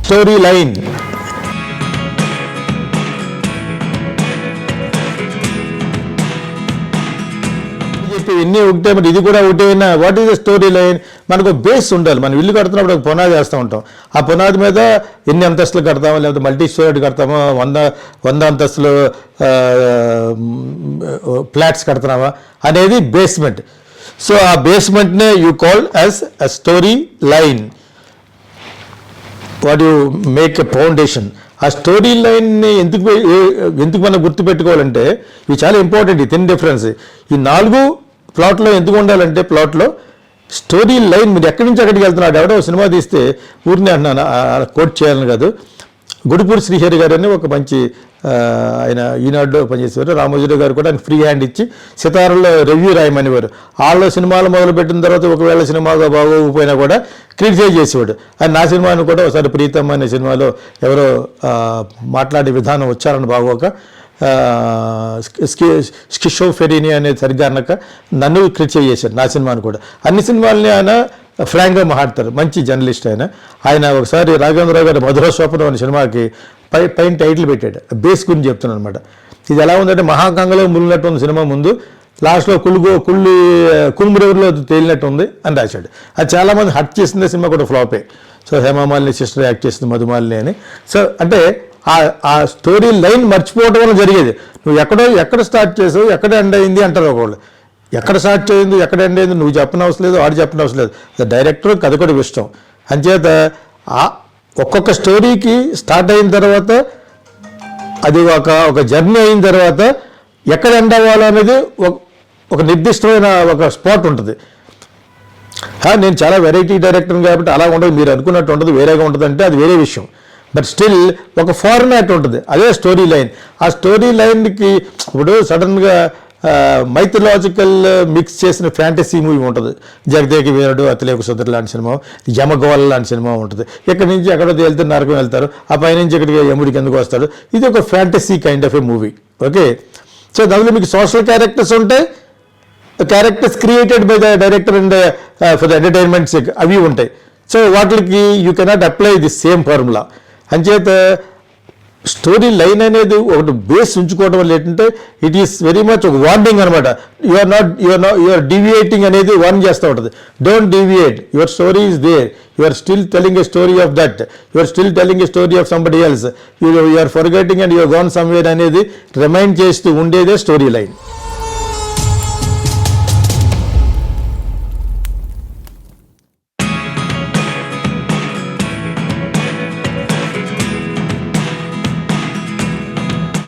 Story line. ఎన్ని ఒకటే మరి ఇది కూడా ఒకటేనా? What is the story line? మనకు బేస్ ఉండాలి. మనం ఇల్లు కడుతున్నప్పుడు ఒక పునాది వేస్తూ ఉంటాం. ఆ పునాది మీద ఎన్ని అంతస్తులు కడతామో, లేకపోతే మల్టీ స్టోరీ కడతామో, 100 అంతస్తులు ఫ్లాట్స్ కడుతున్నామా అనేది బేస్మెంట్. సో ఆ బేస్మెంట్నే you call as a story line. What you make a foundation. ఆ స్టోరీ లైన్ని ఎందుకు మనం గుర్తుపెట్టుకోవాలంటే ఇవి చాలా ఇంపార్టెంట్. ఈ 10 డిఫరెన్స్. ఈ 4 ప్లాట్లో ఎందుకు ఉండాలంటే, ప్లాట్లో స్టోరీ లైన్ మీరు ఎక్కడి నుంచి అక్కడికి వెళ్తున్నాడు. ఎవడో సినిమా తీస్తే ఊరిని అంటున్నాను, కోట్ చేయాలని కాదు. గుడిపూడి శ్రీహరి గారు అని ఒక మంచి ఆయన ఈనాడులో పనిచేసేవారు. రామోజీరావు గారు కూడా ఆయన ఫ్రీ హ్యాండ్ ఇచ్చి సితారాలో రివ్యూ రాయమనేవారు. వాళ్ళు సినిమాలు మొదలుపెట్టిన తర్వాత ఒకవేళ సినిమాగా బాగోకపోయినా కూడా క్రిటిసైజ్ చేసేవాడు. ఆయన నా సినిమాను కూడా ఒకసారి ప్రీతమ్ అనే సినిమాలో ఎవరో మాట్లాడే విధానం వచ్చారని బాగోక స్కిషోఫెరీని అనేది సరిగ్గా అన్నాక నన్ను క్రిటిసైజ్ చేశారు నా సినిమాను కూడా. అన్ని సినిమాలని ఆయన ఫ్రాంక్గా మాట్లాడతారు. మంచి జర్నలిస్ట్ ఆయన ఒకసారి రాఘవేంద్రరావు గారి మధుర స్వప్నం అనే సినిమాకి పైన టైటిల్ పెట్టాడు. బేస్ గురించి చెప్తున్నాను అనమాట. ఇది ఎలా ఉందంటే మహాకంగలో మునిగినట్టు ఉంది సినిమా. ముందు లాస్ట్లో కుమ్మురెవరిలో తేలినట్టు ఉంది అని రాశాడు. అది చాలామంది హట్ చేసింది. సినిమా కూడా ఫ్లాపే. సో హేమమాలిని సిస్టర్ యాక్ట్ చేసింది మధుమాలిని అని. సో అంటే ఆ స్టోరీ లైన్ మర్చిపోవడం వల్ల జరిగేది. నువ్వు ఎక్కడ స్టార్ట్ చేసావు, ఎక్కడ ఎండ్ అయింది అంటారు ఒకళ్ళు. ఎక్కడ స్టార్ట్ చేయింది, ఎక్కడ ఎండ్ అయింది నువ్వు చెప్పిన అవసరం లేదు, ఆడు చెప్పిన అవసరం లేదు. డైరెక్టర్ కథ కూడా ఇష్టం. అంచేత ఒక్కొక్క స్టోరీకి స్టార్ట్ అయిన తర్వాత అది ఒక జర్నీ అయిన తర్వాత ఎక్కడ ఎండ్ అవ్వాలనేది ఒక నిర్దిష్టమైన ఒక స్పాట్ ఉంటుంది. నేను చాలా వెరైటీ డైరెక్టర్ కాబట్టి అలా ఉండదు, మీరు అనుకున్నట్టు ఉండదు, వేరేగా ఉంటుంది అంటే అది వేరే విషయం. బట్ స్టిల్ ఒక ఫార్మాట్ ఉంటుంది, అదే స్టోరీ లైన్. ఆ స్టోరీ లైన్కి ఇప్పుడు సడన్గా మైథలాజికల్ మిక్స్ చేసిన ఫ్యాంటసీ మూవీ ఉంటుంది. జగదేక వీరుడు, అతిలేక సుందరి లాంటి సినిమా, యమగోళ లాంటి సినిమా ఉంటుంది. ఎక్కడి నుంచి ఎక్కడో వెళ్తే నరకం వెళ్తారు, ఆ పైనుంచి ఇక్కడికి యముడికి ఎందుకు వస్తాడు. ఇది ఒక fantasy kind of a movie. Okay. So దాంట్లో మీకు సోషల్ క్యారెక్టర్స్ ఉంటాయి, characters created by the director and for the entertainment sake అవి ఉంటాయి. సో వాటికి you cannot apply the same formula. అంచేత స్టోరీ లైన్ అనేది ఒకటి బేస్ ఉంచుకోవడం వల్ల ఏంటంటే ఇట్ ఈస్ వెరీ మచ్ ఒక వార్నింగ్ అనమాట. యూఆర్ డీవియేటింగ్ అనేది వార్న్ చేస్తూ ఉంటుంది. Don't deviate, your story is there, you are still telling a story of that, you are still telling a story of somebody else, you are forgetting and you are gone somewhere అనేది remind చేస్తూ ఉండేదే story line.